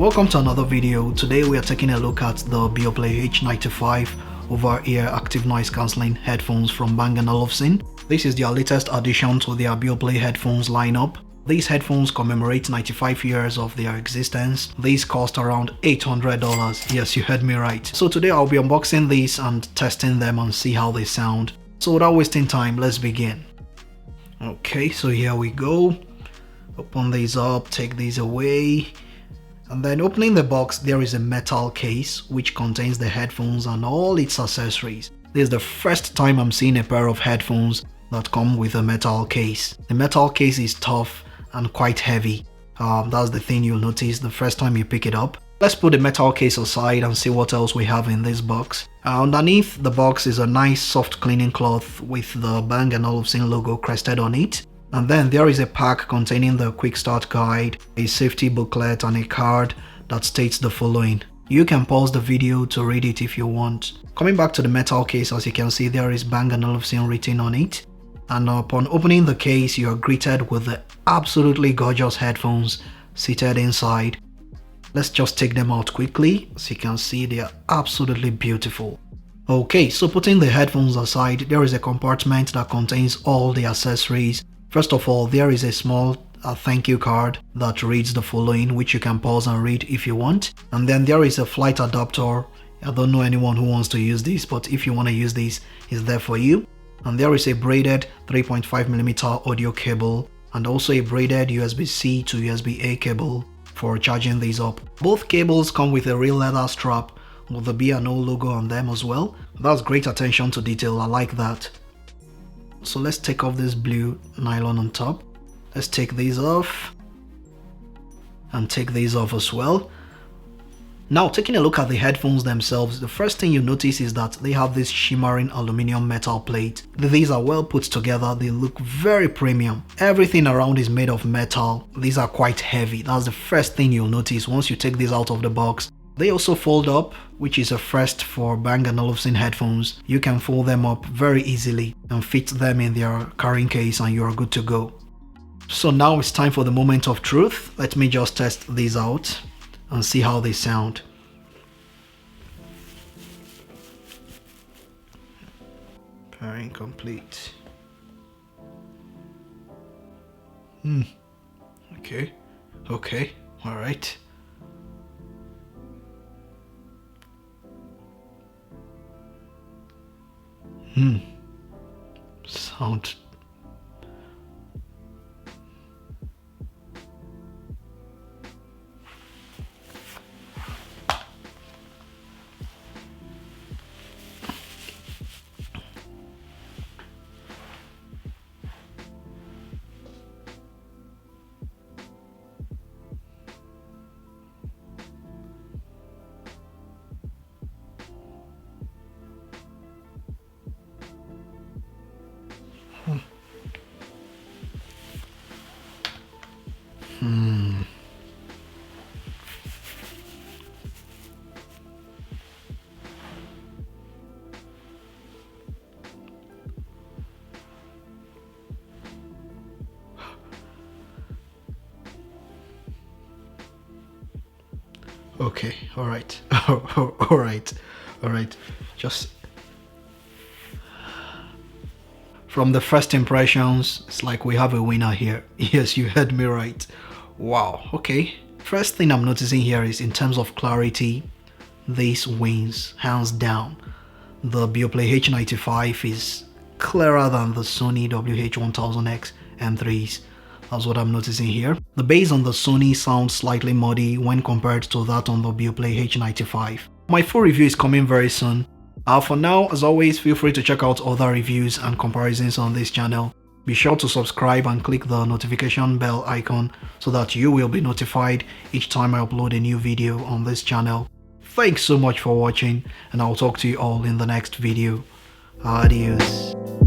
Welcome to another video. Today we are taking a look at the Beoplay H95 over-ear active noise cancelling headphones from Bang Olufsen. This is their latest addition to their Beoplay headphones lineup. These headphones commemorate 95 years of their existence. These cost around $800. Yes, you heard me right. So today I'll be unboxing these and testing them and see how they sound. So without wasting time, let's begin. Okay, so here we go. Open these up, take these away. And then opening the box, there is a metal case which contains the headphones and all its accessories. This is the first time I'm seeing a pair of headphones that come with a metal case. The metal case is tough and quite heavy. That's the thing you'll notice the first time you pick it up. Let's put the metal case aside and see what else we have in this box. Underneath the box is a nice soft cleaning cloth with the Bang Olufsen logo crested on it. And then there is a pack containing the quick start guide, a safety booklet and a card that states the following. You can pause the video to read it if you want. Coming back to the metal case, as you can see, there is Bang Olufsen written on it. And upon opening the case, you are greeted with the absolutely gorgeous headphones seated inside. Let's just take them out quickly. As you can see, they are absolutely beautiful. Okay, so putting the headphones aside, there is a compartment that contains all the accessories. First of all, there is a small thank you card that reads the following, which you can pause and read if you want. And then there is a flight adapter. I don't know anyone who wants to use this, but if you want to use this, it's there for you. And there is a braided 3.5mm audio cable and also a braided USB-C to USB-A cable for charging these up. Both cables come with a real leather strap with the B&O logo on them as well. That's great attention to detail, I like that. So let's take off this blue nylon on top. Let's take these off and take these off as well. Now, taking a look at the headphones themselves, the first thing you notice is that they have this shimmering aluminum metal plate. These are well put together, they look very premium. Everything around is made of metal. These are quite heavy. That's the first thing you'll notice once you take these out of the box. They also fold up, which is a first for Bang Olufsen headphones. You can fold them up very easily and fit them in their carrying case and you're good to go. So now it's time for the moment of truth. Let me just test these out and see how they sound. Pairing complete. Okay, all right. Sound. Okay, all right. all right. Just from the first impressions, it's like we have a winner here. Yes, you heard me right. Wow, okay. First thing I'm noticing here is in terms of clarity, this wins hands down. The Beoplay H95 is clearer than the Sony WH-1000X M3s. That's what I'm noticing here. The bass on the Sony sounds slightly muddy when compared to that on the Beoplay H95. My full review is coming very soon. For now, as always, feel free to check out other reviews and comparisons on this channel. Be sure to subscribe and click the notification bell icon so that you will be notified each time I upload a new video on this channel. Thanks so much for watching, and I'll talk to you all in the next video. Adios.